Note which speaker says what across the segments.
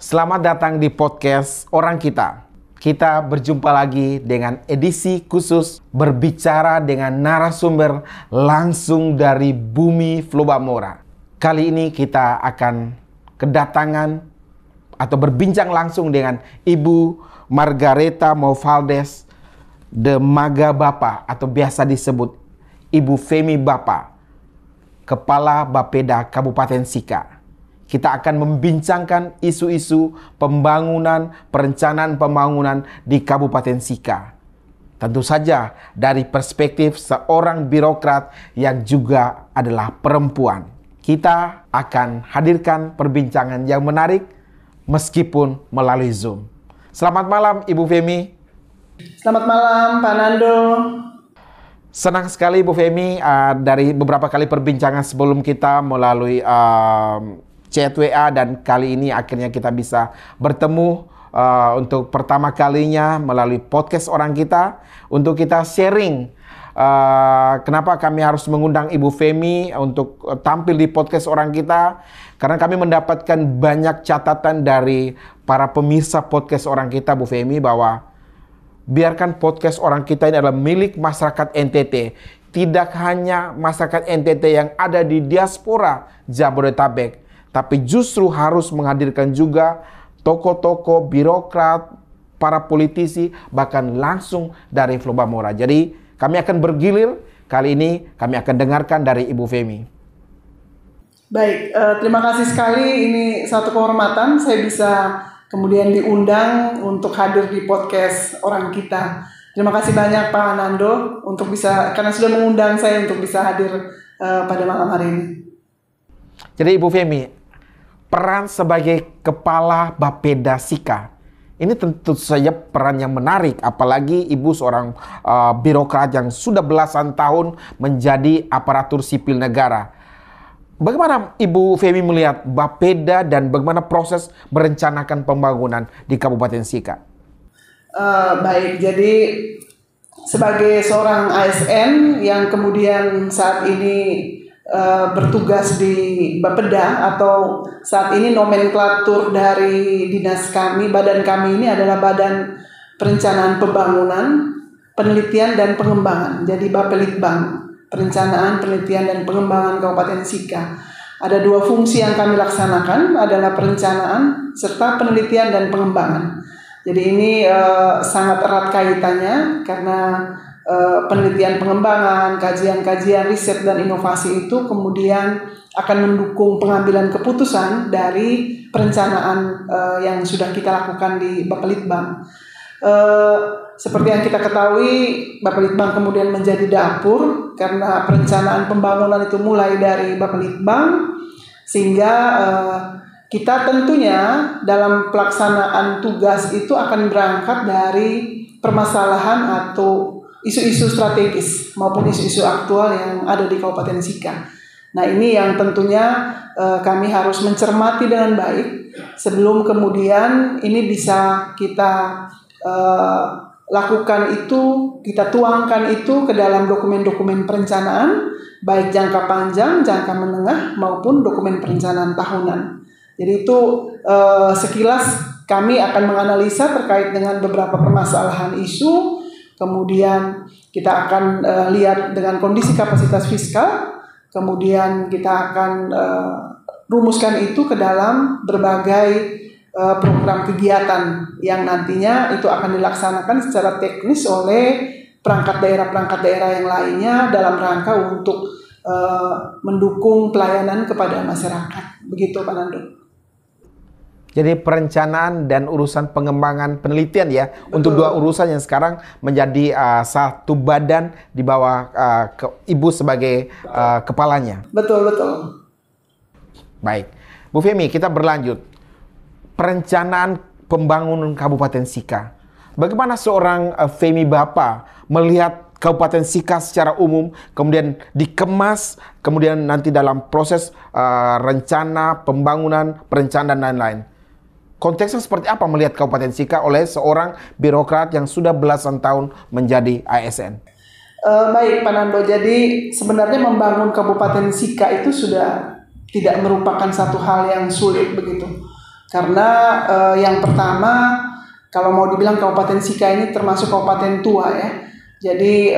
Speaker 1: Selamat datang di podcast Orang Kita. Kita berjumpa lagi dengan edisi khusus berbicara dengan narasumber langsung dari bumi Flobamora. Kali ini kita akan kedatangan atau berbincang langsung dengan Ibu Margareta Mofaldes de Maga Bapa atau biasa disebut Ibu Femi Bapa, Kepala Bapeda Kabupaten Sika. Kita akan membincangkan isu-isu pembangunan, perencanaan pembangunan di Kabupaten Sika. Tentu saja dari perspektif seorang birokrat yang juga adalah perempuan. Kita akan hadirkan perbincangan yang menarik meskipun melalui Zoom. Selamat malam Ibu Femi.
Speaker 2: Selamat malam Pak Nando.
Speaker 1: Senang sekali Ibu Femi, dari beberapa kali perbincangan sebelum kita melalui chat WA, dan kali ini akhirnya kita bisa bertemu untuk pertama kalinya melalui podcast Orang Kita untuk kita sharing kenapa kami harus mengundang Ibu Femi untuk tampil di podcast Orang Kita, karena kami mendapatkan banyak catatan dari para pemirsa podcast Orang Kita Bu Femi bahwa biarkan podcast Orang Kita ini adalah milik masyarakat NTT, tidak hanya masyarakat NTT yang ada di diaspora Jabodetabek, tapi justru harus menghadirkan juga tokoh-tokoh, birokrat, para politisi, bahkan langsung dari Flobamora. Jadi kami akan bergilir, kali ini kami akan dengarkan dari Ibu Femi.
Speaker 2: Baik, terima kasih sekali. Ini satu kehormatan saya bisa kemudian diundang untuk hadir di podcast Orang Kita. Terima kasih banyak Pak Nando karena sudah mengundang saya untuk bisa hadir pada malam hari ini.
Speaker 1: Jadi Ibu Femi, peran sebagai Kepala Bapeda Sika ini tentu saja peran yang menarik, apalagi Ibu seorang birokrat yang sudah belasan tahun menjadi aparatur sipil negara. Bagaimana Ibu Femi melihat Bapeda dan bagaimana proses merencanakan pembangunan di Kabupaten Sika?
Speaker 2: Baik, jadi sebagai seorang ASN yang kemudian saat ini bertugas di Bapeda, atau saat ini nomenklatur dari dinas kami, badan kami ini adalah Badan Perencanaan Pembangunan, Penelitian dan Pengembangan. Jadi Bapelitbang, Perencanaan, Penelitian dan Pengembangan Kabupaten Sika. Ada dua fungsi yang kami laksanakan, adalah perencanaan serta penelitian dan pengembangan. Jadi ini sangat erat kaitannya, karena penelitian pengembangan, kajian-kajian, riset dan inovasi itu kemudian akan mendukung pengambilan keputusan dari perencanaan yang sudah kita lakukan di Bapelitbang. Seperti yang kita ketahui, Bapelitbang kemudian menjadi dapur karena perencanaan pembangunan itu mulai dari Bapelitbang, sehingga kita tentunya dalam pelaksanaan tugas itu akan berangkat dari permasalahan atau isu-isu strategis maupun isu-isu aktual yang ada di Kabupaten Sika. Nah, ini yang tentunya kami harus mencermati dengan baik sebelum kemudian ini bisa kita lakukan itu, kita tuangkan itu ke dalam dokumen-dokumen perencanaan, baik jangka panjang, jangka menengah maupun dokumen perencanaan tahunan. Jadi itu sekilas kami akan menganalisa terkait dengan beberapa permasalahan isu. Kemudian kita akan lihat dengan kondisi kapasitas fiskal, kemudian kita akan rumuskan itu ke dalam berbagai program kegiatan yang nantinya itu akan dilaksanakan secara teknis oleh perangkat daerah yang lainnya dalam rangka untuk mendukung pelayanan kepada masyarakat. Begitu Pak Nando.
Speaker 1: Jadi perencanaan dan urusan pengembangan penelitian ya. Betul. Untuk dua urusan yang sekarang menjadi satu badan di bawah Ibu sebagai kepalanya.
Speaker 2: Betul.
Speaker 1: Baik, Bu Femi, kita berlanjut. Perencanaan pembangunan Kabupaten Sika. Bagaimana seorang Femi Bapa melihat Kabupaten Sika secara umum, kemudian dikemas, kemudian nanti dalam proses rencana, pembangunan, perencanaan dan lain-lain. Konteksnya seperti apa melihat Kabupaten Sika oleh seorang birokrat yang sudah belasan tahun menjadi ASN?
Speaker 2: Baik Pak Nando, jadi sebenarnya membangun Kabupaten Sika itu sudah tidak merupakan satu hal yang sulit begitu. Karena yang pertama, kalau mau dibilang Kabupaten Sika ini termasuk kabupaten tua ya. Jadi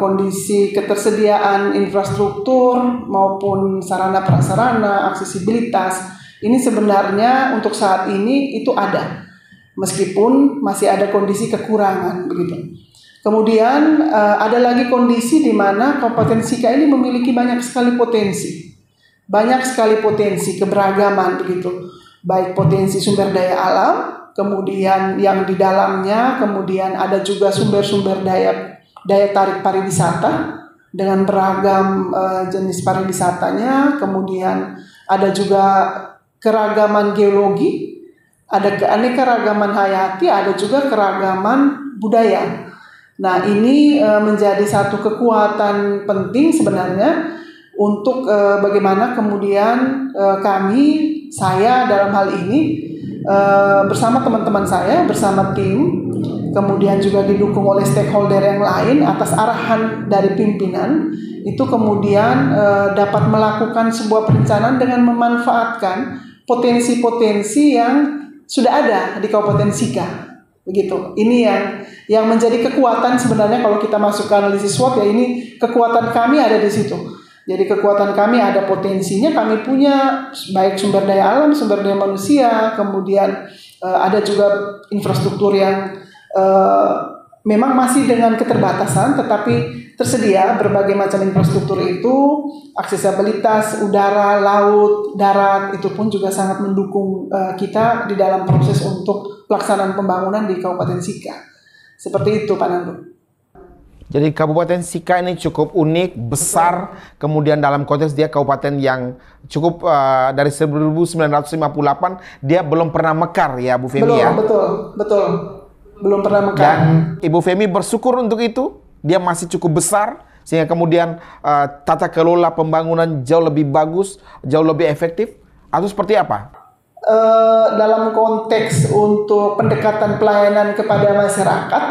Speaker 2: kondisi ketersediaan infrastruktur maupun sarana prasarana, aksesibilitas ini sebenarnya untuk saat ini itu ada, meskipun masih ada kondisi kekurangan begitu. Kemudian ada lagi kondisi di mana Kabupaten Sika ini memiliki banyak sekali potensi keberagaman begitu, baik potensi sumber daya alam, kemudian yang di dalamnya, kemudian ada juga sumber-sumber daya tarik pariwisata dengan beragam jenis pariwisatanya, kemudian ada juga keragaman geologi, ada keanekaragaman hayati, ada juga keragaman budaya. Nah, ini menjadi satu kekuatan penting sebenarnya untuk bagaimana kemudian saya dalam hal ini bersama teman-teman saya, bersama tim, kemudian juga didukung oleh stakeholder yang lain atas arahan dari pimpinan, itu kemudian dapat melakukan sebuah perencanaan dengan memanfaatkan potensi-potensi yang sudah ada di Kabupaten Sika. Begitu. Ini yang menjadi kekuatan sebenarnya kalau kita masuk ke analisis SWOT ya, ini kekuatan kami ada di situ. Jadi kekuatan kami ada potensinya, kami punya baik sumber daya alam, sumber daya manusia, kemudian ada juga infrastruktur yang memang masih dengan keterbatasan, tetapi tersedia berbagai macam infrastruktur itu, aksesibilitas udara, laut, darat, itu pun juga sangat mendukung kita di dalam proses untuk pelaksanaan pembangunan di Kabupaten Sika. Seperti itu Pak Nando.
Speaker 1: Jadi Kabupaten Sika ini cukup unik, besar, kemudian dalam konteks dia kabupaten yang cukup dari 1958 dia belum pernah mekar ya Bu Femi ya?
Speaker 2: Betul. Belum pernah mekar.
Speaker 1: Dan Ibu Femi bersyukur untuk itu, dia masih cukup besar, sehingga kemudian tata kelola pembangunan jauh lebih bagus, jauh lebih efektif, atau seperti apa?
Speaker 2: Dalam konteks untuk pendekatan pelayanan kepada masyarakat,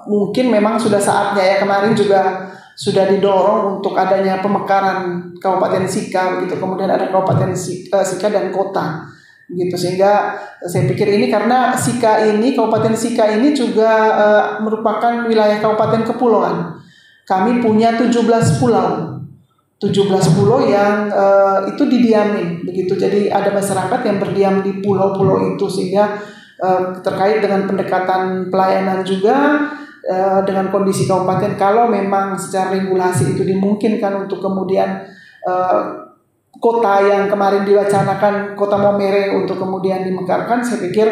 Speaker 2: mungkin memang sudah saatnya ya, kemarin juga sudah didorong untuk adanya pemekaran Kabupaten Sika begitu, kemudian ada Kabupaten Sika dan kota gitu, sehingga saya pikir ini karena Kabupaten Sika ini juga merupakan wilayah kabupaten kepulauan. Kami punya 17 pulau yang itu didiamin begitu. Jadi ada masyarakat yang berdiam di pulau-pulau itu, sehingga terkait dengan pendekatan pelayanan juga dengan kondisi kabupaten, kalau memang secara regulasi itu dimungkinkan untuk kemudian kota yang kemarin diwacanakan Kota Maumere untuk kemudian dimekarkan, saya pikir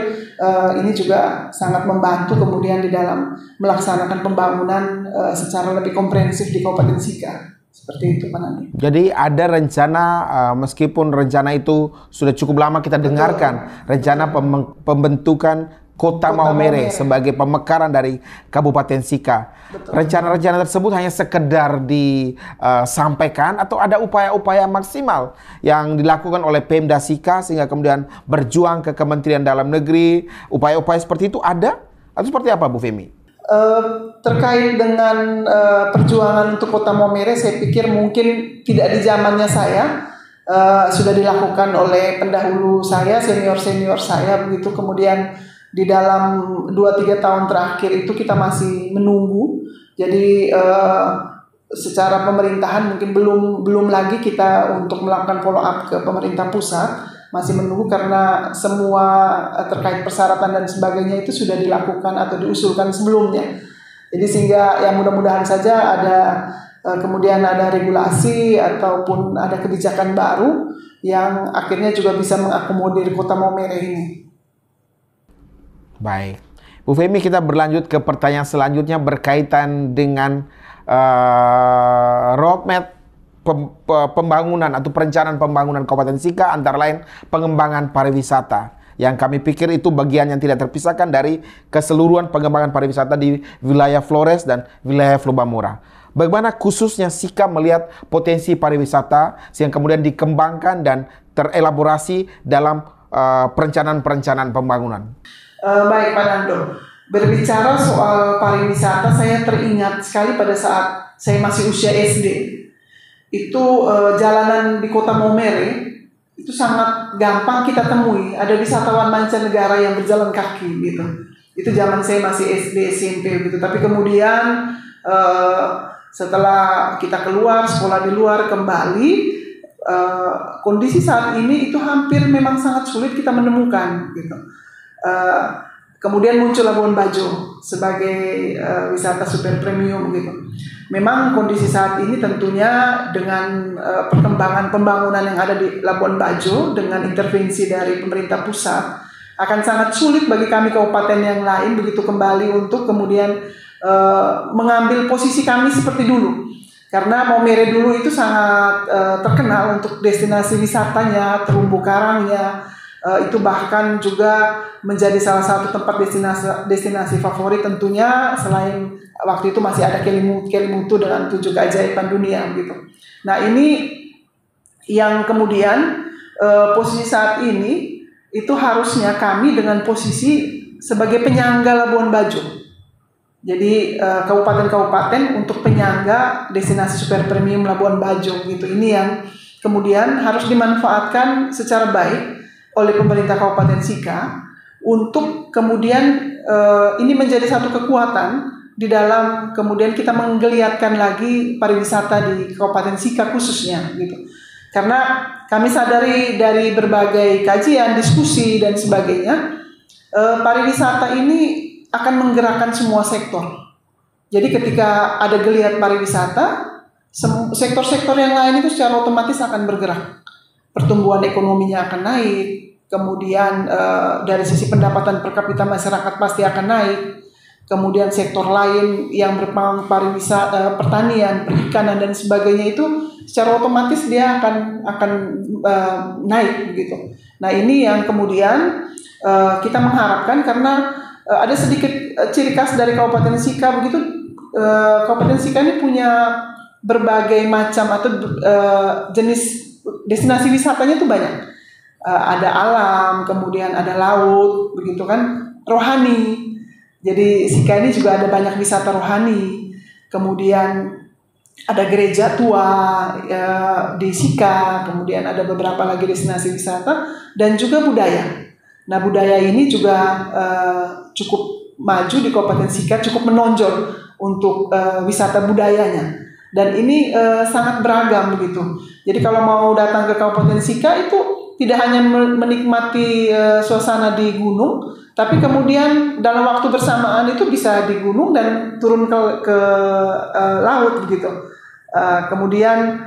Speaker 2: ini juga sangat membantu kemudian di dalam melaksanakan pembangunan secara lebih komprehensif di Kabupaten Sika. Seperti itu Pak Nandi.
Speaker 1: Jadi ada rencana, meskipun rencana itu sudah cukup lama kita dengarkan, rencana pembentukan Kota Maumere sebagai pemekaran dari Kabupaten Sika. Rencana-rencana tersebut hanya sekedar disampaikan atau ada upaya-upaya maksimal yang dilakukan oleh Pemda Sika sehingga kemudian berjuang ke Kementerian Dalam Negeri. Upaya-upaya seperti itu ada atau seperti apa Bu Femi?
Speaker 2: Terkait dengan perjuangan untuk Kota Maumere, saya pikir mungkin tidak di zamannya saya, sudah dilakukan oleh pendahulu saya, senior saya begitu. Kemudian di dalam 2-3 tahun terakhir itu kita masih menunggu. Jadi secara pemerintahan mungkin belum lagi kita untuk melakukan follow up ke pemerintah pusat, masih menunggu karena semua terkait persyaratan dan sebagainya itu sudah dilakukan atau diusulkan sebelumnya. Jadi sehingga ya mudah-mudahan saja kemudian ada regulasi ataupun ada kebijakan baru yang akhirnya juga bisa mengakomodir Kota Maumere ini.
Speaker 1: Baik, Bu Femi, kita berlanjut ke pertanyaan selanjutnya berkaitan dengan roadmap pembangunan atau perencanaan pembangunan Kabupaten Sika, antara lain pengembangan pariwisata, yang kami pikir itu bagian yang tidak terpisahkan dari keseluruhan pengembangan pariwisata di wilayah Flores dan wilayah Flobamura. Bagaimana khususnya Sika melihat potensi pariwisata yang kemudian dikembangkan dan terelaborasi dalam perencanaan pembangunan?
Speaker 2: Baik Pak Nando, berbicara soal pariwisata, saya teringat sekali pada saat saya masih usia SD. Itu jalanan di Kota Maumere itu sangat gampang kita temui. Ada wisatawan mancanegara yang berjalan kaki gitu. Itu zaman saya masih SD, SMP gitu. Tapi kemudian setelah kita keluar sekolah di luar kembali, kondisi saat ini itu hampir memang sangat sulit kita menemukan gitu. Kemudian muncul Labuan Bajo sebagai wisata super premium gitu. Memang kondisi saat ini tentunya dengan perkembangan pembangunan yang ada di Labuan Bajo dengan intervensi dari pemerintah pusat akan sangat sulit bagi kami kabupaten yang lain begitu kembali untuk kemudian mengambil posisi kami seperti dulu. Karena Maumere dulu itu sangat terkenal untuk destinasi wisatanya, terumbu karangnya, itu bahkan juga menjadi salah satu tempat destinasi favorit tentunya, selain waktu itu masih ada Kelimutu dengan 7 keajaiban dunia gitu. Nah ini yang kemudian posisi saat ini itu harusnya kami dengan posisi sebagai penyangga Labuan Bajo. Jadi kabupaten-kabupaten untuk penyangga destinasi super premium Labuan Bajo gitu. Ini yang kemudian harus dimanfaatkan secara baik oleh pemerintah Kabupaten Sika untuk kemudian ini menjadi satu kekuatan di dalam kemudian kita menggeliatkan lagi pariwisata di Kabupaten Sika khususnya gitu. Karena kami sadari dari berbagai kajian, diskusi dan sebagainya, pariwisata ini akan menggerakkan semua sektor. Jadi ketika ada geliat pariwisata, sektor-sektor yang lain itu secara otomatis akan bergerak. Pertumbuhan ekonominya akan naik, kemudian dari sisi pendapatan per kapita masyarakat pasti akan naik, kemudian sektor lain yang berperan pariwisata, pertanian, perikanan dan sebagainya itu secara otomatis dia akan naik begitu. Nah ini yang kemudian kita mengharapkan karena ada sedikit ciri khas dari Kabupaten Sika begitu. Kabupaten Sika ini punya berbagai macam atau jenis destinasi wisatanya itu banyak. Ada alam, kemudian ada laut, begitu kan, rohani. Jadi Sika ini juga ada banyak wisata rohani. Kemudian ada gereja tua di Sika, kemudian ada beberapa lagi destinasi wisata dan juga budaya. Nah budaya ini juga cukup maju di Kabupaten Sika, cukup menonjol untuk wisata budayanya. Dan ini sangat beragam begitu. Jadi kalau mau datang ke Kabupaten Sika itu tidak hanya menikmati suasana di gunung, tapi kemudian dalam waktu bersamaan itu bisa di gunung dan turun ke laut begitu. Kemudian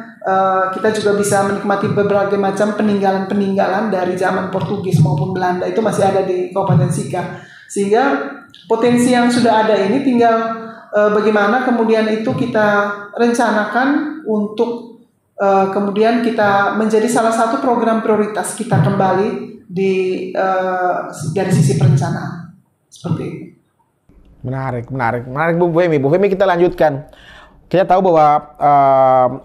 Speaker 2: kita juga bisa menikmati berbagai macam peninggalan-peninggalan dari zaman Portugis maupun Belanda itu masih ada di Kabupaten Sika. Sehingga potensi yang sudah ada ini tinggal bagaimana kemudian itu kita rencanakan untuk kemudian kita menjadi salah satu program prioritas kita kembali dari sisi perencanaan. Seperti itu.
Speaker 1: Menarik Bu Femi. Bu Femi, kita lanjutkan. Kita tahu bahwa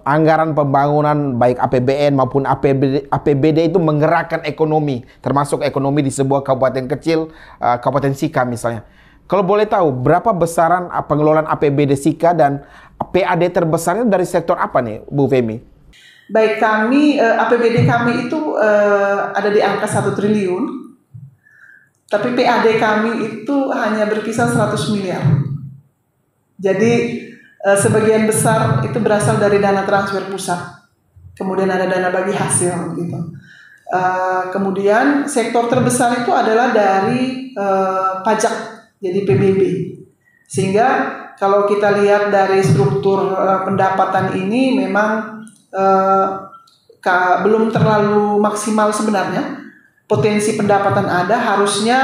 Speaker 1: anggaran pembangunan baik APBN maupun APBD itu menggerakkan ekonomi, termasuk ekonomi di sebuah kabupaten kecil, Kabupaten Sika misalnya. Kalau boleh tahu, berapa besaran pengelolaan APBD Sika dan PAD terbesarnya dari sektor apa nih, Bu Femi?
Speaker 2: Baik, kami APBD kami itu ada di angka 1 triliun, tapi PAD kami itu hanya berkisar 100 miliar. Jadi sebagian besar itu berasal dari dana transfer pusat, kemudian ada dana bagi hasil gitu. Kemudian sektor terbesar itu adalah dari pajak, jadi PBB. Sehingga kalau kita lihat dari struktur pendapatan ini memang belum terlalu maksimal sebenarnya. Potensi pendapatan ada, harusnya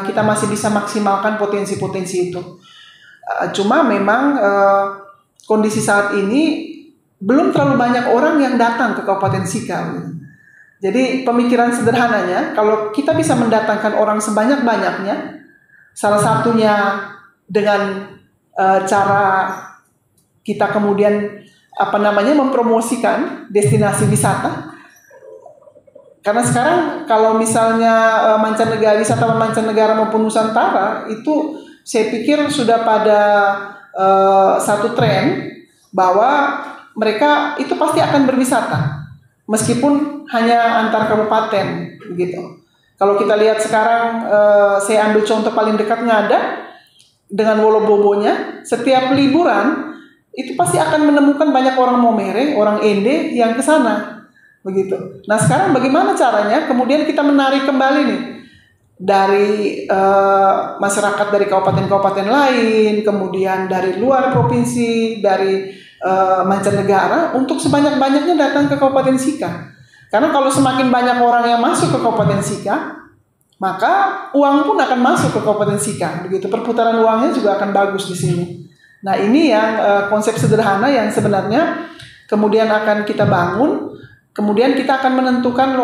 Speaker 2: kita masih bisa maksimalkan potensi-potensi itu. Cuma memang kondisi saat ini belum terlalu banyak orang yang datang ke Kabupaten Sika. Jadi pemikiran sederhananya, kalau kita bisa mendatangkan orang sebanyak-banyaknya, salah satunya dengan cara kita kemudian mempromosikan destinasi wisata. Karena sekarang kalau misalnya wisatawan mancanegara maupun Nusantara itu saya pikir sudah pada satu tren bahwa mereka itu pasti akan berwisata. meskipun hanya antar kabupaten begitu. Kalau kita lihat sekarang, saya ambil contoh paling dekat Ngada dengan Wolobobonya, setiap liburan itu pasti akan menemukan banyak orang Momere, orang Ende yang ke sana begitu. Nah sekarang bagaimana caranya kemudian kita menarik kembali nih dari masyarakat dari kabupaten-kabupaten lain, kemudian dari luar provinsi, dari mancanegara untuk sebanyak-banyaknya datang ke Kabupaten Sika. Karena kalau semakin banyak orang yang masuk ke Kabupaten Sika, maka uang pun akan masuk ke Kabupaten Sika. Begitu, perputaran uangnya juga akan bagus di sini. Nah ini yang konsep sederhana yang sebenarnya kemudian akan kita bangun. Kemudian kita akan menentukan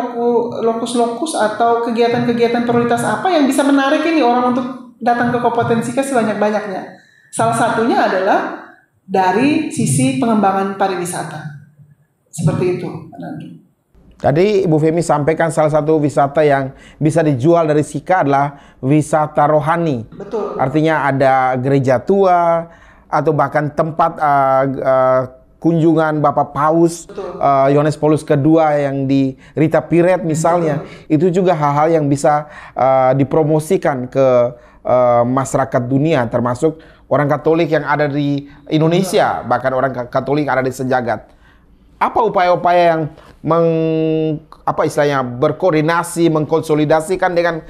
Speaker 2: lokus-lokus atau kegiatan-kegiatan prioritas apa yang bisa menarik ini orang untuk datang ke Kabupaten Sika sebanyak-banyaknya. Salah satunya adalah dari sisi pengembangan pariwisata. Seperti itu, Pak Nando.
Speaker 1: Tadi Ibu Femi sampaikan salah satu wisata yang bisa dijual dari Sika adalah wisata rohani.
Speaker 2: Betul.
Speaker 1: Artinya ada gereja tua atau bahkan tempat kunjungan Bapak Paus Yohanes Paulus kedua yang di Rita Piret misalnya. Itu juga hal-hal yang bisa dipromosikan ke masyarakat dunia, termasuk orang Katolik yang ada di Indonesia, bahkan orang Katolik yang ada di sejagat. Apa upaya-upaya yang berkoordinasi, mengkonsolidasikan dengan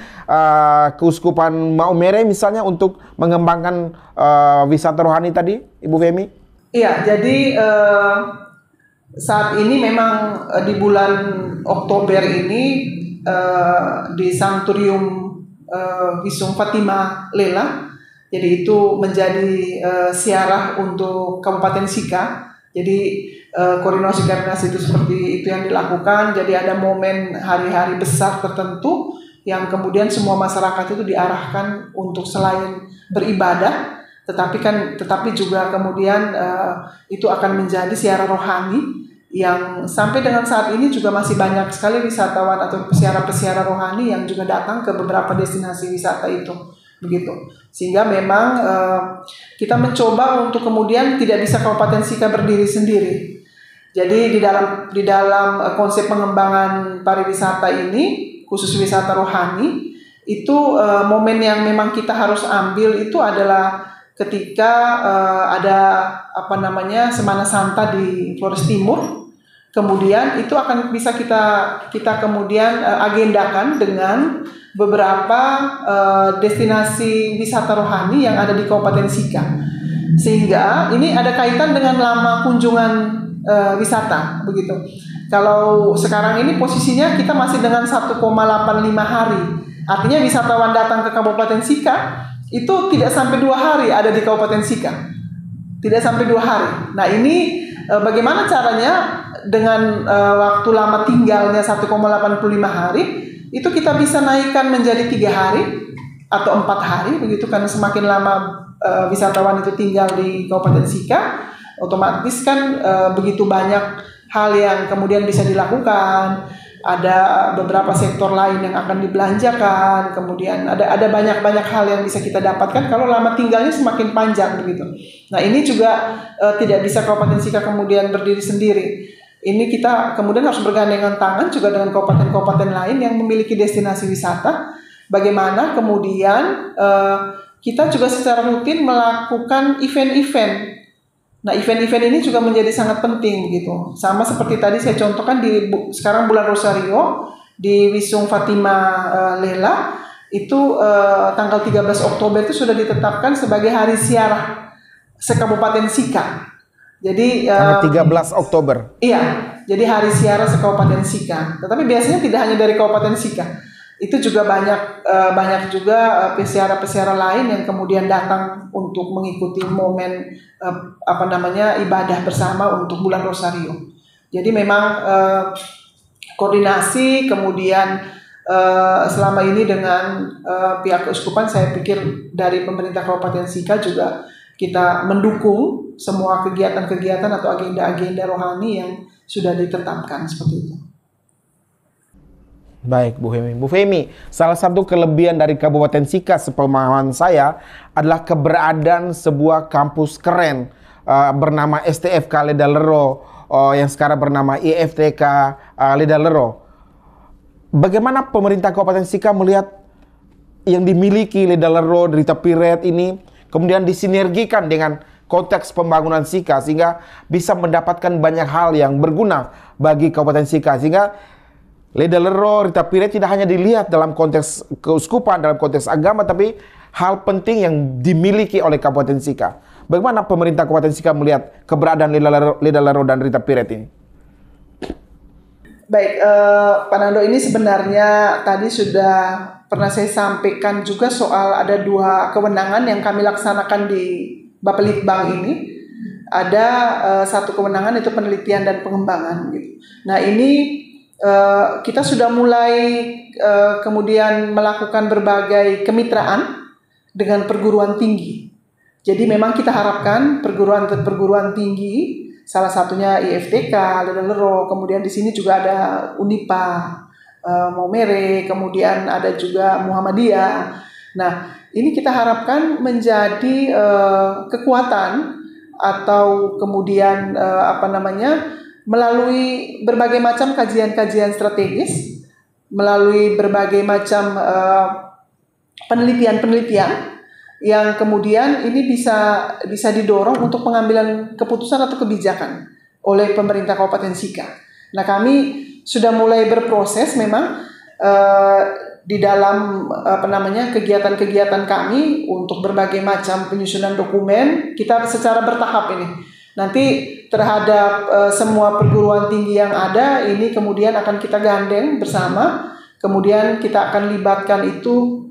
Speaker 1: Keuskupan Maumere misalnya untuk mengembangkan wisata rohani tadi, Ibu Femi?
Speaker 2: Iya, jadi saat ini memang di bulan Oktober ini di Sanktuarium Visum Fatima Lela, jadi itu menjadi siarah untuk Kabupaten Sika. Jadi koordinasi itu seperti itu yang dilakukan. Jadi ada momen hari-hari besar tertentu yang kemudian semua masyarakat itu diarahkan untuk selain beribadah, tetapi juga kemudian itu akan menjadi siara rohani yang sampai dengan saat ini juga masih banyak sekali wisatawan atau pesiara-pesiara rohani yang juga datang ke beberapa destinasi wisata itu, begitu. Sehingga memang kita mencoba untuk kemudian tidak bisa Kabupaten Sika berdiri sendiri. Jadi di dalam konsep pengembangan pariwisata ini, khusus wisata rohani, itu momen yang memang kita harus ambil itu adalah ketika ada Semana Santa di Flores Timur, kemudian itu akan bisa kita kemudian agendakan dengan beberapa destinasi wisata rohani yang ada di Kabupaten Sika, sehingga ini ada kaitan dengan lama kunjungan wisata, begitu. Kalau sekarang ini posisinya kita masih dengan 1,85 hari, artinya wisatawan datang ke Kabupaten Sika itu tidak sampai 2 hari ada di Kabupaten Sika. Tidak sampai 2 hari. Nah ini bagaimana caranya dengan waktu lama tinggalnya 1,85 hari, itu kita bisa naikkan menjadi 3 hari atau 4 hari, begitu. Karena semakin lama wisatawan itu tinggal di Kabupaten Sika, otomatis kan begitu banyak hal yang kemudian bisa dilakukan. Ada beberapa sektor lain yang akan dibelanjakan, kemudian ada banyak hal yang bisa kita dapatkan kalau lama tinggalnya semakin panjang, begitu. Nah ini juga tidak bisa Kabupaten Sika kemudian berdiri sendiri. Ini kita kemudian harus bergandengan tangan juga dengan kabupaten-kabupaten lain yang memiliki destinasi wisata. Bagaimana kemudian kita juga secara rutin melakukan event-event. Nah, event-event ini juga menjadi sangat penting, begitu. Sama seperti tadi saya contohkan sekarang bulan Rosario di Visum Fatima Lela itu tanggal 13 Oktober itu sudah ditetapkan sebagai hari siarah se-Kabupaten Sika. Jadi
Speaker 1: tanggal 13 Oktober.
Speaker 2: Iya, jadi hari siarah se-Kabupaten Sika. Tetapi biasanya tidak hanya dari Kabupaten Sika. Itu juga banyak juga pesiara-pesiara lain yang kemudian datang untuk mengikuti momen ibadah bersama untuk bulan Rosario. Jadi memang koordinasi kemudian selama ini dengan pihak keuskupan, saya pikir dari pemerintah Kabupaten Sika juga kita mendukung semua kegiatan-kegiatan atau agenda-agenda rohani yang sudah ditetapkan seperti itu.
Speaker 1: Baik, Bu Femi. Bu Femi, salah satu kelebihan dari Kabupaten Sika sepemahaman saya adalah keberadaan sebuah kampus keren bernama STF Caledalero yang sekarang bernama IFTK Ledalero. Bagaimana pemerintah Kabupaten Sika melihat yang dimiliki Ledalero, Rita Piret ini kemudian disinergikan dengan konteks pembangunan Sika sehingga bisa mendapatkan banyak hal yang berguna bagi Kabupaten Sika, sehingga Ledalero, Rita Piret tidak hanya dilihat dalam konteks keuskupan, dalam konteks agama, tapi hal penting yang dimiliki oleh Kabupaten Sika. Bagaimana pemerintah Kabupaten Sika melihat keberadaan Ledalero dan Rita Piret ini?
Speaker 2: Baik, Pak Nando, ini sebenarnya tadi sudah pernah saya sampaikan juga soal ada 2 kewenangan yang kami laksanakan di Bapelitbang ini. Ada satu kewenangan itu penelitian dan pengembangan gitu. Nah, ini kita sudah mulai kemudian melakukan berbagai kemitraan dengan perguruan tinggi. Jadi memang kita harapkan perguruan tinggi, salah satunya IFTK, Ledalero, kemudian di sini juga ada Unipa, Maumere, kemudian ada juga Muhammadiyah. Nah, ini kita harapkan menjadi kekuatan atau kemudian melalui berbagai macam kajian-kajian strategis, melalui berbagai macam penelitian-penelitian yang kemudian ini bisa didorong untuk pengambilan keputusan atau kebijakan oleh pemerintah Kabupaten Sika. Nah, kami sudah mulai berproses memang di dalam kegiatan-kegiatan kami untuk berbagai macam penyusunan dokumen. Kita secara bertahap ini. Nanti terhadap semua perguruan tinggi yang ada ini kemudian akan kita gandeng bersama. Kemudian kita akan libatkan itu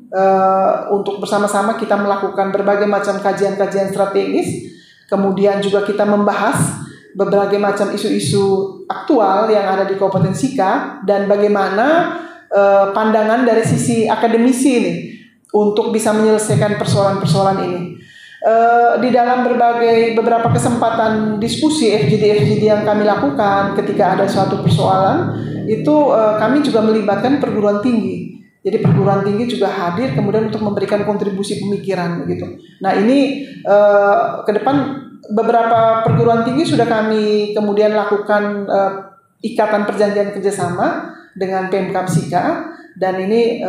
Speaker 2: untuk bersama-sama kita melakukan berbagai macam kajian-kajian strategis. Kemudian juga kita membahas berbagai macam isu-isu aktual yang ada di Kabupaten Sika dan bagaimana pandangan dari sisi akademisi ini untuk bisa menyelesaikan persoalan-persoalan ini. Di dalam beberapa kesempatan diskusi FGD yang kami lakukan ketika ada suatu persoalan itu kami juga melibatkan perguruan tinggi. Jadi perguruan tinggi juga hadir kemudian untuk memberikan kontribusi pemikiran begitu. Nah, ini ke depan beberapa perguruan tinggi sudah kami kemudian lakukan ikatan perjanjian kerjasama dengan Pemkab Sika, dan ini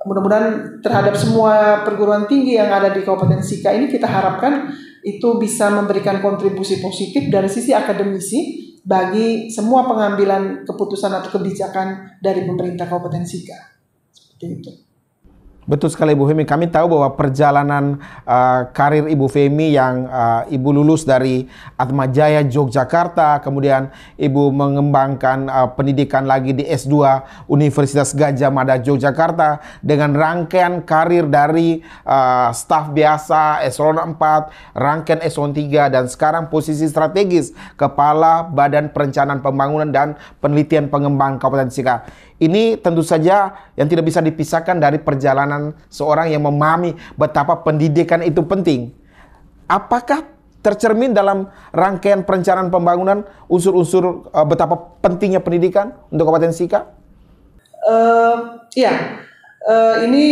Speaker 2: mudah-mudahan terhadap semua perguruan tinggi yang ada di Kabupaten Sika ini kita harapkan itu bisa memberikan kontribusi positif dari sisi akademisi bagi semua pengambilan keputusan atau kebijakan dari pemerintah Kabupaten Sika. Seperti itu.
Speaker 1: Betul sekali Ibu Femi, kami tahu bahwa perjalanan karir Ibu Femi yang Ibu lulus dari Atmajaya Yogyakarta, kemudian Ibu mengembangkan pendidikan lagi di S2 Universitas Gadjah Mada Yogyakarta dengan rangkaian karir dari staf biasa eselon 4, rangkaian eselon 3, dan sekarang posisi strategis Kepala Badan Perencanaan Pembangunan dan Penelitian Pengembangan Kabupaten Sika. Ini tentu saja yang tidak bisa dipisahkan dari perjalanan seorang yang memahami betapa pendidikan itu penting. Apakah tercermin dalam rangkaian perencanaan pembangunan unsur-unsur betapa pentingnya pendidikan untuk Kabupaten Sika?
Speaker 2: Ini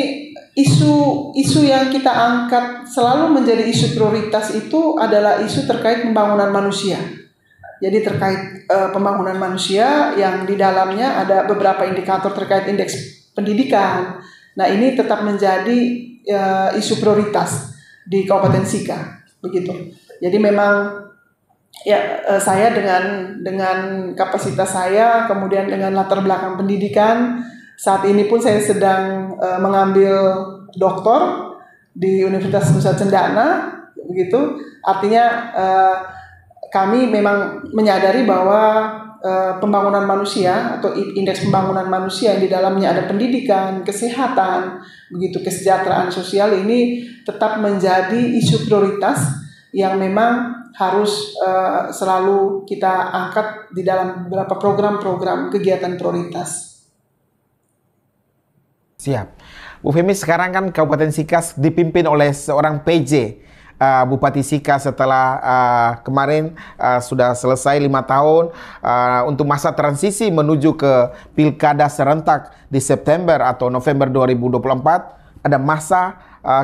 Speaker 2: isu yang kita angkat selalu menjadi isu prioritas itu adalah isu terkait pembangunan manusia. Jadi terkait pembangunan manusia yang di dalamnya ada beberapa indikator terkait indeks pendidikan. Nah, ini tetap menjadi isu prioritas di Kabupaten Sika, begitu. Jadi memang saya dengan kapasitas saya, kemudian dengan latar belakang pendidikan, saat ini pun saya sedang mengambil doktor di Universitas Nusa Cendana, begitu. Artinya kami memang menyadari bahwa pembangunan manusia atau indeks pembangunan manusia yang di dalamnya ada pendidikan, kesehatan, begitu kesejahteraan sosial ini tetap menjadi isu prioritas yang memang harus selalu kita angkat di dalam beberapa program-program kegiatan prioritas.
Speaker 1: Siap. Bu Femi, sekarang kan Kabupaten Sika dipimpin oleh seorang PJ. Bupati Sika setelah kemarin sudah selesai 5 tahun untuk masa transisi menuju ke pilkada serentak di September atau November 2024, ada masa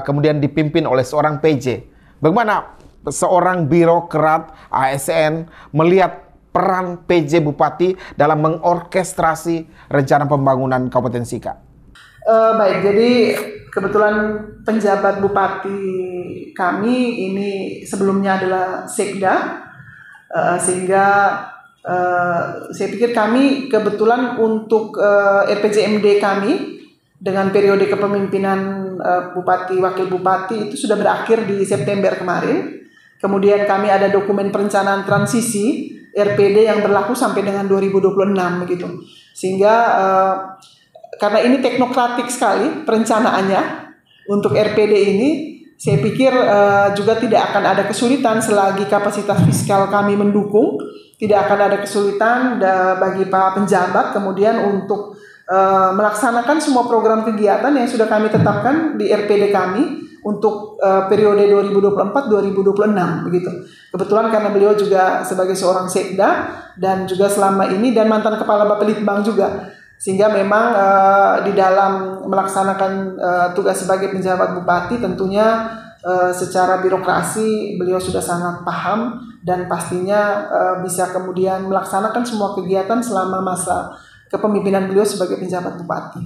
Speaker 1: kemudian dipimpin oleh seorang PJ. Bagaimana seorang birokrat ASN melihat peran PJ Bupati dalam mengorkestrasi rencana pembangunan Kabupaten Sika?
Speaker 2: Baik, jadi kebetulan penjabat bupati kami ini sebelumnya adalah Sekda, sehingga saya pikir kami kebetulan untuk RPJMD kami dengan periode kepemimpinan bupati wakil bupati itu sudah berakhir di September kemarin. Kemudian kami ada dokumen perencanaan transisi RPD yang berlaku sampai dengan 2026 begitu. Sehingga karena ini teknokratik sekali perencanaannya untuk RPD ini, saya pikir juga tidak akan ada kesulitan selagi kapasitas fiskal kami mendukung. Tidak akan ada kesulitan bagi Pak penjabat kemudian untuk melaksanakan semua program kegiatan yang sudah kami tetapkan di RPD kami untuk periode 2024-2026 begitu. Kebetulan karena beliau juga sebagai seorang sekda dan juga selama ini dan mantan kepala Bapelitbang juga, sehingga memang di dalam melaksanakan tugas sebagai penjabat bupati tentunya secara birokrasi beliau sudah sangat paham dan pastinya bisa kemudian melaksanakan semua kegiatan selama masa kepemimpinan beliau sebagai penjabat bupati.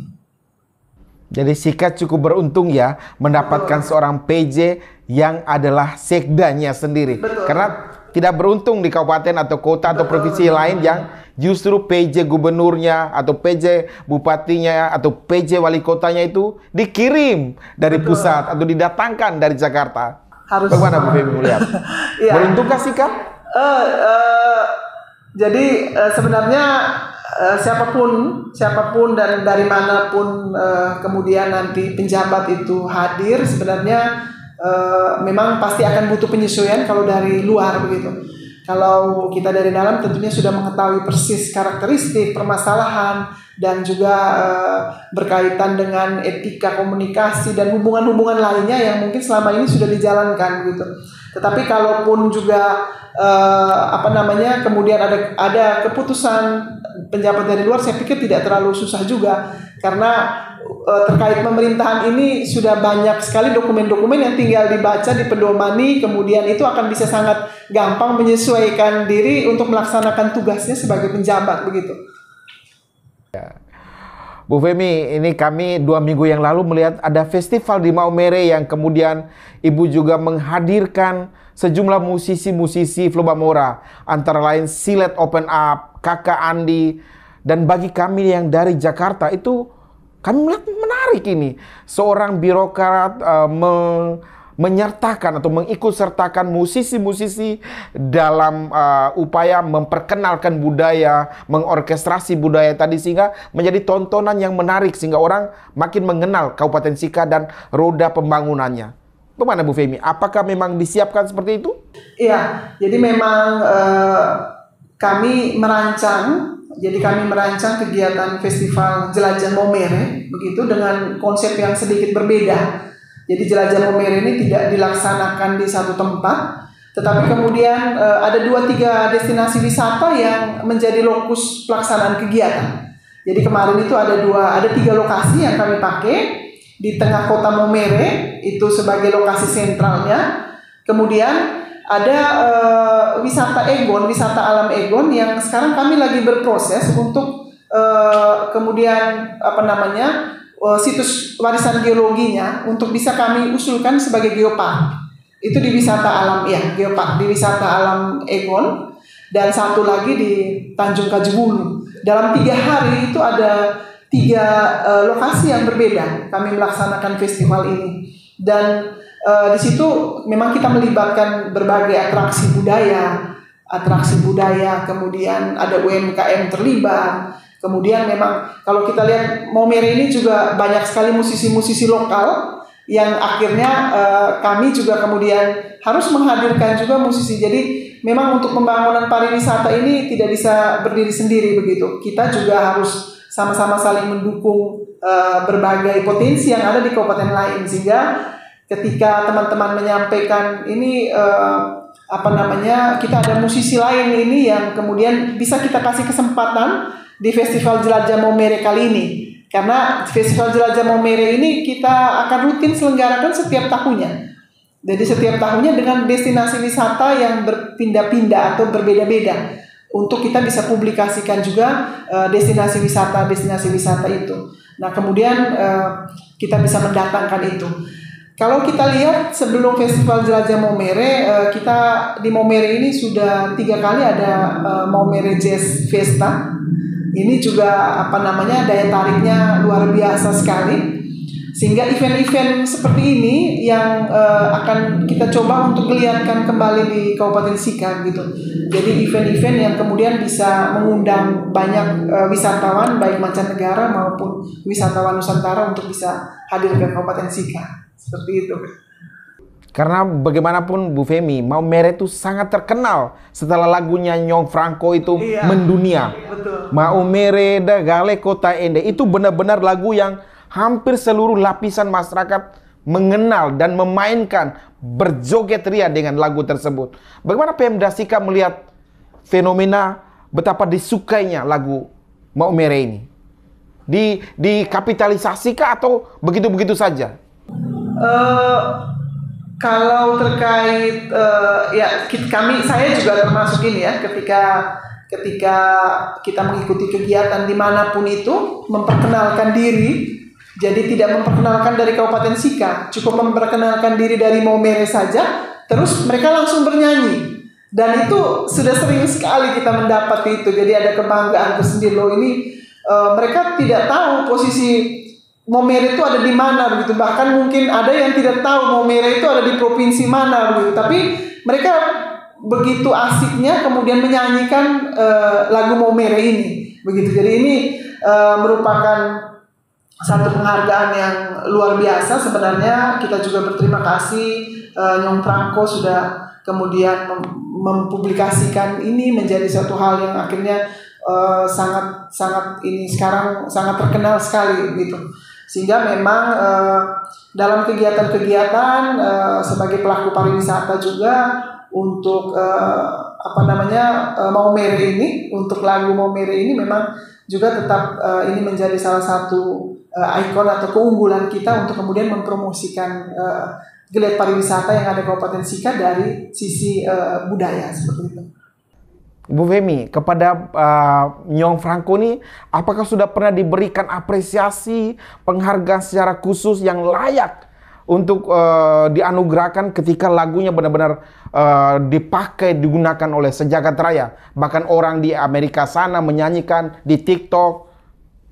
Speaker 1: Jadi Sika cukup beruntung ya mendapatkan seorang PJ yang adalah sekdanya sendiri.
Speaker 2: Betul.
Speaker 1: Karena tidak beruntung di kabupaten atau kota atau provinsi lain yang justru PJ gubernurnya atau PJ bupatinya atau PJ wali kotanya itu dikirim dari pusat atau didatangkan dari Jakarta.
Speaker 2: Harus.
Speaker 1: Bagaimana Bu Femi melihat?
Speaker 2: Ya.
Speaker 1: Beruntungkah Sika?
Speaker 2: Jadi sebenarnya siapapun dan dari manapun kemudian nanti penjabat itu hadir, sebenarnya memang pasti akan butuh penyesuaian kalau dari luar begitu. Kalau kita dari dalam tentunya sudah mengetahui persis karakteristik, permasalahan, dan juga berkaitan dengan etika komunikasi dan hubungan-hubungan lainnya yang mungkin selama ini sudah dijalankan gitu. Tetapi kalaupun juga kemudian ada keputusan penjabat dari luar, saya pikir tidak terlalu susah juga karena terkait pemerintahan ini sudah banyak sekali dokumen-dokumen yang tinggal dibaca, dipedomani, kemudian itu akan bisa sangat gampang menyesuaikan diri untuk melaksanakan tugasnya sebagai penjabat begitu.
Speaker 1: Ya. Bu Femi, ini kami 2 minggu yang lalu melihat ada festival di Maumere yang kemudian Ibu juga menghadirkan sejumlah musisi-musisi Flobamora, antara lain Silet Open Up, Kakak Andi, dan bagi kami yang dari Jakarta itu kami melihat menarik ini. Seorang birokrat menyertakan atau mengikutsertakan musisi-musisi dalam upaya memperkenalkan budaya, mengorkestrasi budaya tadi sehingga menjadi tontonan yang menarik sehingga orang makin mengenal Kabupaten Sika dan roda pembangunannya. Bagaimana Bu Femi? Apakah memang disiapkan seperti itu?
Speaker 2: Iya, jadi memang kami merancang kegiatan festival Jelajah Maumere begitu dengan konsep yang sedikit berbeda. Jadi Jelajah Maumere ini tidak dilaksanakan di satu tempat, tetapi kemudian ada 2-3 destinasi wisata yang menjadi lokus pelaksanaan kegiatan. Jadi kemarin itu ada 3 lokasi yang kami pakai di tengah kota Maumere itu sebagai lokasi sentralnya. Kemudian ada wisata Egon, wisata alam Egon yang sekarang kami lagi berproses untuk kemudian situs warisan geologinya untuk bisa kami usulkan sebagai geopark. Itu di wisata alam geopark di wisata alam Egon, dan satu lagi di Tanjung Kajibulu. Dalam 3 hari itu ada 3 lokasi yang berbeda kami melaksanakan festival ini. Dan di situ memang kita melibatkan berbagai atraksi budaya, kemudian ada UMKM terlibat. Kemudian memang kalau kita lihat Maumere ini juga banyak sekali musisi-musisi lokal yang akhirnya kami juga kemudian harus menghadirkan juga musisi. Jadi memang untuk pembangunan pariwisata ini tidak bisa berdiri sendiri begitu. Kita juga harus sama-sama saling mendukung berbagai potensi yang ada di kabupaten lain, sehingga ketika teman-teman menyampaikan ini kita ada musisi lain ini yang kemudian bisa kita kasih kesempatan di Festival Jelajah Maumere kali ini. Karena Festival Jelajah Maumere ini kita akan rutin selenggarakan setiap tahunnya. Jadi setiap tahunnya dengan destinasi wisata yang berpindah-pindah atau berbeda-beda. untuk kita bisa publikasikan juga destinasi wisata itu. Nah, kemudian kita bisa mendatangkan itu. Kalau kita lihat sebelum Festival Jelajah Maumere, kita di Maumere ini sudah 3 kali ada Maumere Jazz Festa. Ini juga daya tariknya luar biasa sekali. Sehingga event-event seperti ini yang akan kita coba untuk lihatkan kembali di Kabupaten Sika gitu. Jadi event-event yang kemudian bisa mengundang banyak wisatawan baik mancanegara maupun wisatawan Nusantara untuk bisa hadir ke Kabupaten Sika. Seperti itu.
Speaker 1: Karena bagaimanapun Bu Femi, Maumere itu sangat terkenal setelah lagunya Nyong Franco itu mendunia.
Speaker 2: Betul.
Speaker 1: Maumere da Gale Kota Ende itu benar-benar lagu yang hampir seluruh lapisan masyarakat mengenal dan memainkan, berjoget ria dengan lagu tersebut. Bagaimana Pemda Sika melihat fenomena betapa disukainya lagu Maumere ini? Dikapitalisasikah atau begitu-begitu saja?
Speaker 2: Kalau terkait saya juga termasuk ini ya, ketika kita mengikuti kegiatan dimanapun itu, memperkenalkan diri. Jadi tidak memperkenalkan dari Kabupaten Sika, cukup memperkenalkan diri dari Maumere saja, terus mereka langsung bernyanyi. Dan itu sudah sering sekali kita mendapat itu. Jadi ada kebanggaan tersendiri loh ini. Mereka tidak tahu posisi Maumere itu ada di mana begitu. Bahkan mungkin ada yang tidak tahu Maumere itu ada di provinsi mana begitu. Tapi mereka begitu asiknya kemudian menyanyikan lagu Maumere ini begitu. Jadi ini merupakan satu penghargaan yang luar biasa sebenarnya. Kita juga berterima kasih Nyong Franco sudah kemudian mempublikasikan ini menjadi suatu hal yang akhirnya sangat ini sekarang sangat terkenal sekali gitu. Sehingga memang dalam kegiatan-kegiatan sebagai pelaku pariwisata juga untuk Maumere ini, untuk lagu Maumere ini memang juga tetap ini menjadi salah satu ikon atau keunggulan kita untuk kemudian mempromosikan geliat pariwisata yang ada di Kabupaten Sika dari sisi budaya seperti itu.
Speaker 1: Bu Femi, kepada Nyong Franco ini, apakah sudah pernah diberikan apresiasi, penghargaan secara khusus yang layak untuk dianugerahkan ketika lagunya benar-benar dipakai, digunakan oleh sejagat raya? Bahkan orang di Amerika sana menyanyikan di TikTok.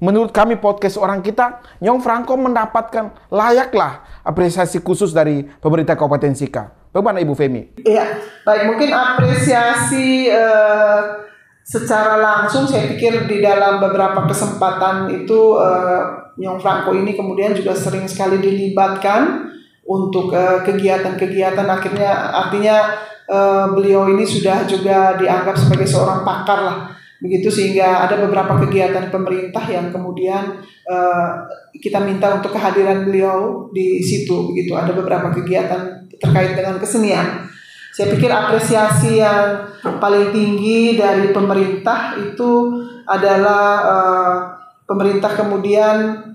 Speaker 1: Menurut kami podcast Orang Kita, Nyong Franco mendapatkan layaklah apresiasi khusus dari pemerintah Kabupaten Sika. Bagaimana Ibu Femi?
Speaker 2: Iya, baik, mungkin apresiasi secara langsung saya pikir di dalam beberapa kesempatan itu Nyong Franco ini kemudian juga sering sekali dilibatkan untuk kegiatan-kegiatan, artinya beliau ini sudah juga dianggap sebagai seorang pakar lah. Begitu, sehingga ada beberapa kegiatan pemerintah yang kemudian kita minta untuk kehadiran beliau di situ. Begitu, ada beberapa kegiatan terkait dengan kesenian. Saya pikir apresiasi yang paling tinggi dari pemerintah itu adalah pemerintah kemudian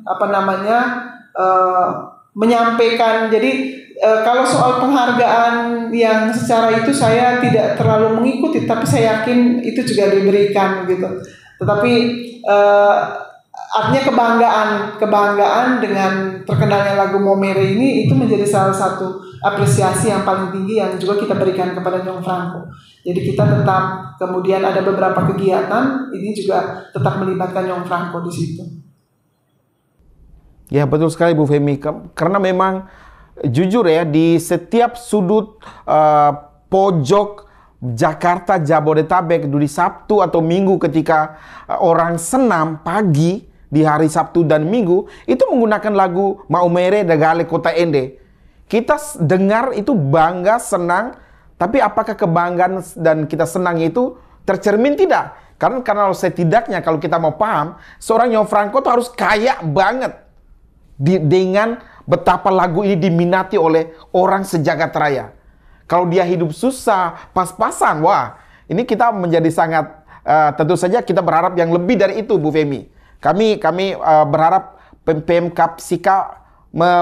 Speaker 2: menyampaikan. Jadi kalau soal penghargaan yang secara itu saya tidak terlalu mengikuti, tapi saya yakin itu juga diberikan gitu. Tetapi artinya kebanggaan dengan terkenalnya lagu Maumere ini itu menjadi salah satu apresiasi yang paling tinggi yang juga kita berikan kepada Nyong Franco. Jadi kita tetap kemudian ada beberapa kegiatan ini juga tetap melibatkan Nyong Franco di situ.
Speaker 1: Ya, betul sekali Bu Femi, karena memang jujur ya, di setiap sudut pojok Jakarta, Jabodetabek, di Sabtu atau Minggu ketika orang senam pagi di hari Sabtu dan Minggu itu menggunakan lagu Maumere da Gale Kota Ende. Kita dengar itu bangga, senang, tapi apakah kebanggaan dan kita senang itu tercermin tidak? Karena setidaknya kalau kita mau paham, seorang Nyong Franco itu harus kaya banget dengan betapa lagu ini diminati oleh orang sejagat raya. Kalau dia hidup susah, pas-pasan, wah, ini kita menjadi sangat, tentu saja kita berharap yang lebih dari itu, Bu Femi. Kami berharap Pemkab Sika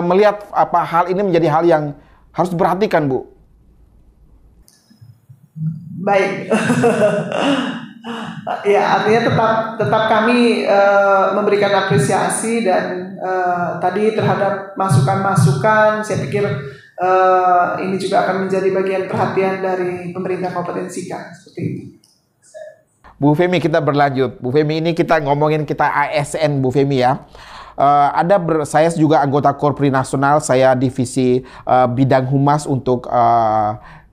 Speaker 1: melihat hal ini menjadi hal yang harus diperhatikan, Bu.
Speaker 2: Baik. Ya, artinya tetap kami memberikan apresiasi dan tadi terhadap masukan-masukan. Saya pikir ini juga akan menjadi bagian perhatian dari pemerintah Kabupaten Sika seperti itu.
Speaker 1: Bu Femi, kita berlanjut. Bu Femi, ini kita ngomongin kita ASN, Bu Femi ya. Saya juga anggota Korpri Nasional, saya divisi bidang humas untuk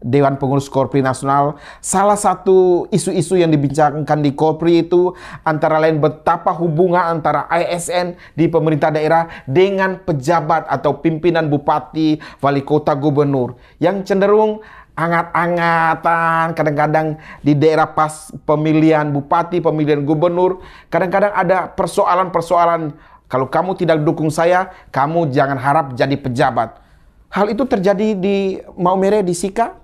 Speaker 1: Dewan Pengurus Korpri Nasional. Salah satu isu-isu yang dibincangkan di Korpri itu antara lain betapa hubungan antara ASN di pemerintah daerah dengan pejabat atau pimpinan bupati, wali kota, gubernur yang cenderung angat-angatan. Kadang-kadang di daerah pas pemilihan bupati, pemilihan gubernur, kadang-kadang ada persoalan-persoalan. Kalau kamu tidak dukung saya, kamu jangan harap jadi pejabat. Hal itu terjadi di Maumere, di Sika?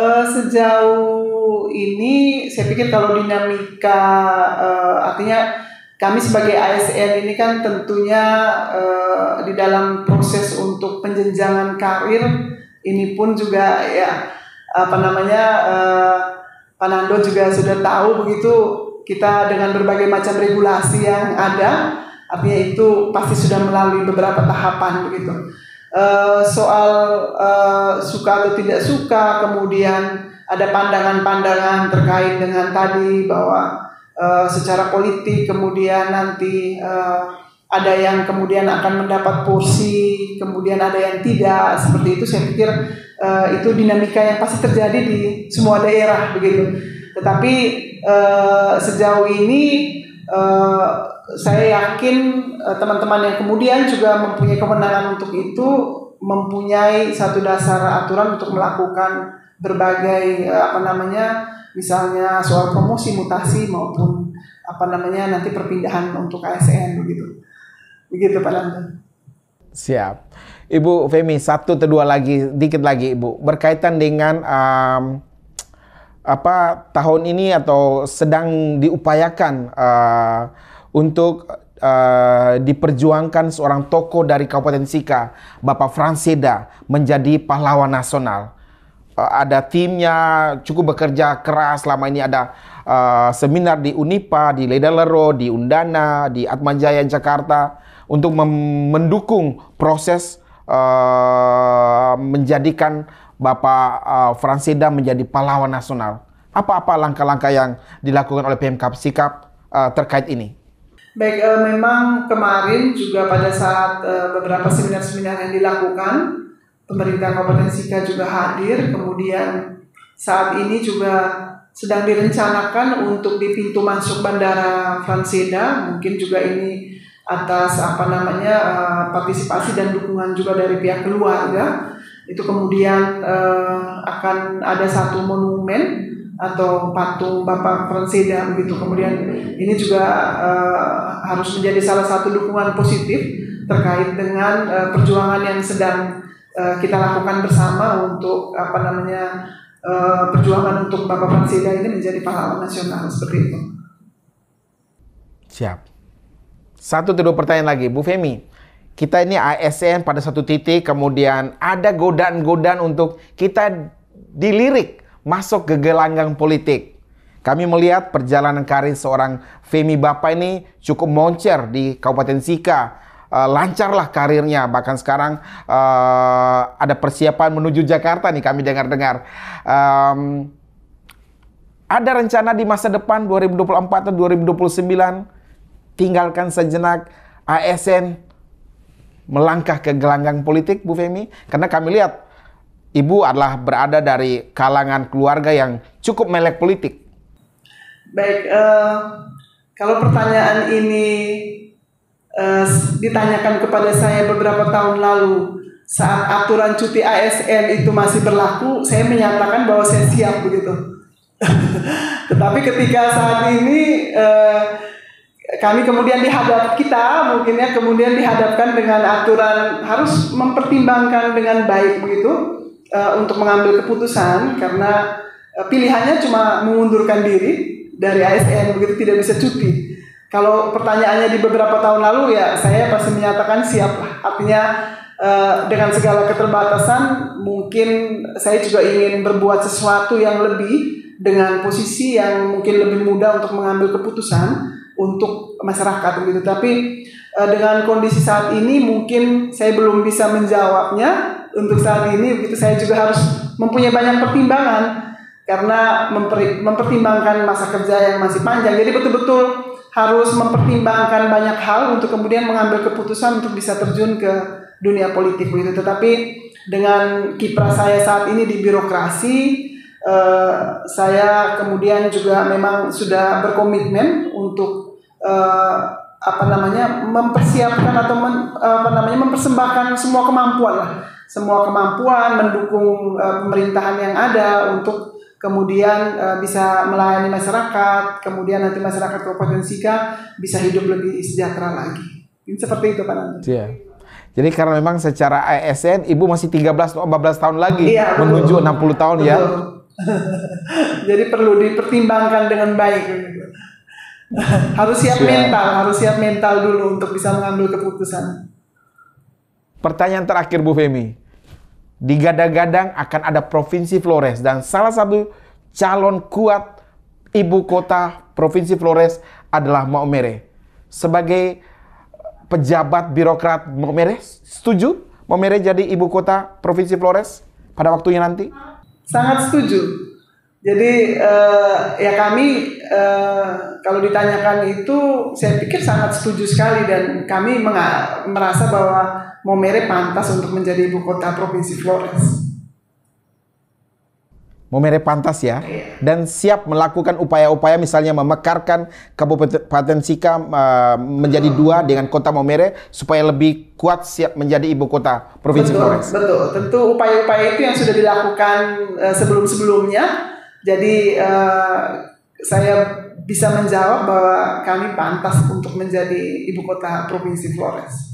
Speaker 2: Sejauh ini saya pikir kalau dinamika artinya kami sebagai ASN ini kan tentunya di dalam proses untuk penjenjangan karir ini pun juga ya Pak Nando juga sudah tahu begitu, kita dengan berbagai macam regulasi yang ada, artinya itu pasti sudah melalui beberapa tahapan begitu. Soal suka atau tidak suka, kemudian ada pandangan-pandangan terkait dengan tadi bahwa secara politik kemudian nanti ada yang kemudian akan mendapat porsi, kemudian ada yang tidak, seperti itu. Saya pikir itu dinamika yang pasti terjadi di semua daerah begitu. Tetapi sejauh ini saya yakin teman-teman yang kemudian juga mempunyai kewenangan untuk itu mempunyai satu dasar aturan untuk melakukan berbagai misalnya soal promosi, mutasi maupun nanti perpindahan untuk ASN begitu Pak Nando.
Speaker 1: Siap. Ibu Femi, satu atau dua lagi, dikit lagi Ibu, berkaitan dengan tahun ini atau sedang diupayakan untuk diperjuangkan seorang tokoh dari Kabupaten Sika, Bapak Franseda, menjadi pahlawan nasional. Ada timnya cukup bekerja keras. Selama ini ada seminar di Unipa, di Ledalero, di Undana, di Atmajaya, Jakarta, untuk mendukung proses menjadikan Bapak Franseda menjadi pahlawan nasional. Apa-apa langkah-langkah yang dilakukan oleh Pemkab Sika terkait ini?
Speaker 2: Baik, memang kemarin juga pada saat beberapa seminar-seminar yang dilakukan, pemerintah Kabupaten Sika juga hadir. Kemudian saat ini juga sedang direncanakan untuk di pintu masuk Bandara Franseda, mungkin juga ini atas partisipasi dan dukungan juga dari pihak keluarga. Itu kemudian akan ada satu monumen atau patung Bapak Franseda begitu. Kemudian ini juga harus menjadi salah satu dukungan positif terkait dengan perjuangan yang sedang kita lakukan bersama untuk perjuangan untuk Bapak Franseda ini menjadi pahlawan nasional seperti itu.
Speaker 1: Siap. Satu atau dua pertanyaan lagi, Bu Femi. Kita ini ASN pada satu titik kemudian ada godaan-godaan untuk kita dilirik masuk ke gelanggang politik. Kami melihat perjalanan karir seorang Femi Bapak ini cukup moncer di Kabupaten Sika. Lancarlah karirnya, bahkan sekarang ada persiapan menuju Jakarta nih kami dengar-dengar. Ada rencana di masa depan 2024 atau 2029 tinggalkan sejenak ASN melangkah ke gelanggang politik, Bu Femi? Karena kami lihat Ibu adalah berada dari kalangan keluarga yang cukup melek politik.
Speaker 2: Baik, kalau pertanyaan ini ditanyakan kepada saya beberapa tahun lalu saat aturan cuti ASN itu masih berlaku, saya menyatakan bahwa saya siap begitu. Tetapi ketika saat ini kami kemudian kemudian dihadapkan dengan aturan harus mempertimbangkan dengan baik begitu untuk mengambil keputusan, karena pilihannya cuma mengundurkan diri dari ASN begitu, tidak bisa cuti. Kalau pertanyaannya di beberapa tahun lalu ya saya pasti menyatakan siap lah. Artinya dengan segala keterbatasan mungkin saya juga ingin berbuat sesuatu yang lebih dengan posisi yang mungkin lebih mudah untuk mengambil keputusan untuk masyarakat begitu. Tapi dengan kondisi saat ini mungkin saya belum bisa menjawabnya untuk saat ini begitu. Saya juga harus mempunyai banyak pertimbangan karena mempertimbangkan masa kerja yang masih panjang. Jadi betul-betul harus mempertimbangkan banyak hal untuk kemudian mengambil keputusan untuk bisa terjun ke dunia politik begitu. Tetapi dengan kiprah saya saat ini di birokrasi, saya kemudian juga memang sudah berkomitmen untuk mempersiapkan atau mempersembahkan semua kemampuan mendukung pemerintahan yang ada untuk kemudian bisa melayani masyarakat, kemudian nanti masyarakat Kabupaten Sika bisa hidup lebih sejahtera lagi. Seperti itu Pak Nando.
Speaker 1: Iya. Jadi karena memang secara ASN Ibu masih 13 atau 14 tahun lagi,
Speaker 2: iya,
Speaker 1: menuju 60 tahun
Speaker 2: betul.
Speaker 1: Ya.
Speaker 2: Jadi perlu dipertimbangkan dengan baik. Harus siap mental dulu untuk bisa mengambil keputusan.
Speaker 1: Pertanyaan terakhir Bu Femi. Digadang-gadang akan ada Provinsi Flores dan salah satu calon kuat ibu kota Provinsi Flores adalah Maumere. Sebagai pejabat birokrat Maumere, setuju Maumere jadi ibu kota Provinsi Flores pada waktunya nanti?
Speaker 2: Sangat setuju. Jadi ya kami kalau ditanyakan itu saya pikir sangat setuju sekali dan kami merasa bahwa Maumere pantas untuk menjadi ibu kota Provinsi Flores.
Speaker 1: Maumere pantas ya, dan siap melakukan upaya-upaya misalnya memekarkan Kabupaten Sika menjadi dua dengan kota Maumere supaya lebih kuat siap menjadi ibu kota Provinsi Flores.
Speaker 2: Betul, tentu upaya-upaya itu yang sudah dilakukan sebelum-sebelumnya. Jadi saya bisa menjawab bahwa kami pantas untuk menjadi ibu kota Provinsi Flores.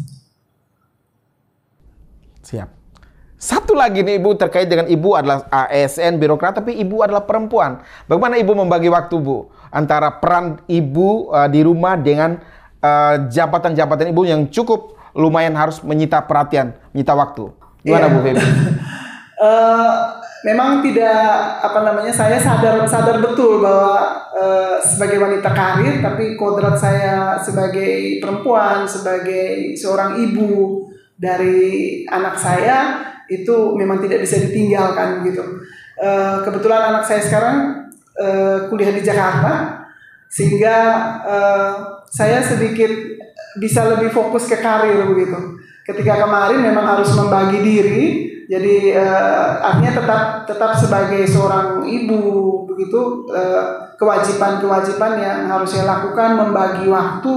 Speaker 1: Siap. Satu lagi nih Ibu, terkait dengan Ibu adalah ASN birokrat, tapi Ibu adalah perempuan. Bagaimana Ibu membagi waktu Bu antara peran Ibu di rumah dengan jabatan-jabatan Ibu yang cukup lumayan harus menyita perhatian, menyita waktu. Gimana Bu Femi?
Speaker 2: Memang tidak saya sadar betul bahwa sebagai wanita karir, tapi kodrat saya sebagai perempuan, sebagai seorang ibu dari anak saya itu memang tidak bisa ditinggalkan gitu. Kebetulan anak saya sekarang kuliah di Jakarta, sehingga saya sedikit bisa lebih fokus ke karir begitu. Ketika kemarin memang harus membagi diri, jadi artinya tetap sebagai seorang ibu begitu, kewajiban-kewajiban yang harus saya lakukan, membagi waktu,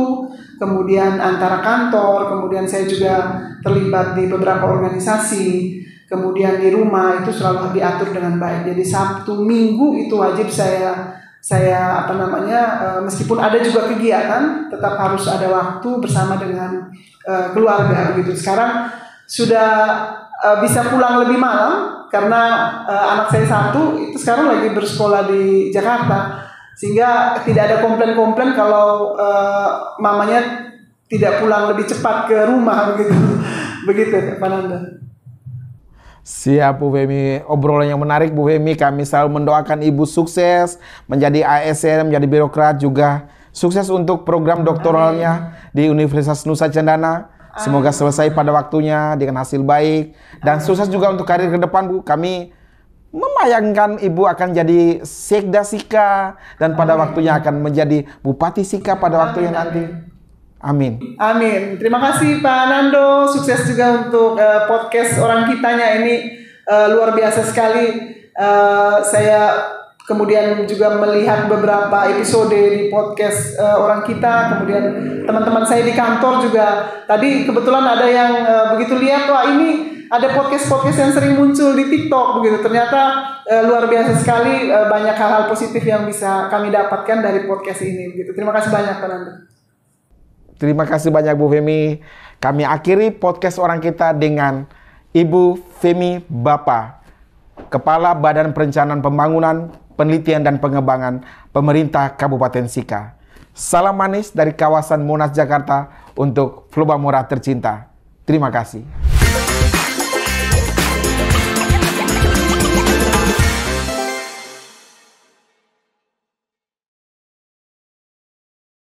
Speaker 2: kemudian antara kantor, kemudian saya juga terlibat di beberapa organisasi, kemudian di rumah itu selalu diatur dengan baik. Jadi Sabtu Minggu itu wajib saya meskipun ada juga kegiatan, tetap harus ada waktu bersama dengan keluarga begitu. Sekarang sudah bisa pulang lebih malam karena anak saya satu itu sekarang lagi bersekolah di Jakarta, sehingga tidak ada komplain-komplain kalau mamanya tidak pulang lebih cepat ke rumah begitu. Begitu Pak Nanda.
Speaker 1: Siap Bu Femi, obrolan yang menarik Bu Femi. Kami selalu mendoakan Ibu sukses menjadi ASN, menjadi birokrat, juga sukses untuk program doktoralnya di Universitas Nusa Cendana. Semoga selesai pada waktunya dengan hasil baik, dan sukses juga untuk karir ke depan Bu. Kami membayangkan Ibu akan jadi Sekda Sika dan pada waktunya akan menjadi Bupati Sika pada waktunya nanti. Amin.
Speaker 2: Amin. Terima kasih Pak Nando. Sukses juga untuk podcast Orang Kitanya ini, luar biasa sekali. Saya kemudian juga melihat beberapa episode di podcast Orang Kita. Kemudian teman-teman saya di kantor juga tadi kebetulan ada yang begitu lihat, wah ini ada podcast-podcast yang sering muncul di TikTok begitu. Ternyata luar biasa sekali, banyak hal-hal positif yang bisa kami dapatkan dari podcast ini begitu. Terima kasih banyak Pak Nando.
Speaker 1: Terima kasih banyak Bu Femi. Kami akhiri podcast Orang Kita dengan Ibu Femi Bapa, Kepala Badan Perencanaan Pembangunan, Penelitian dan Pengembangan Pemerintah Kabupaten Sika. Salam manis dari kawasan Monas, Jakarta untuk Flobamora tercinta. Terima kasih.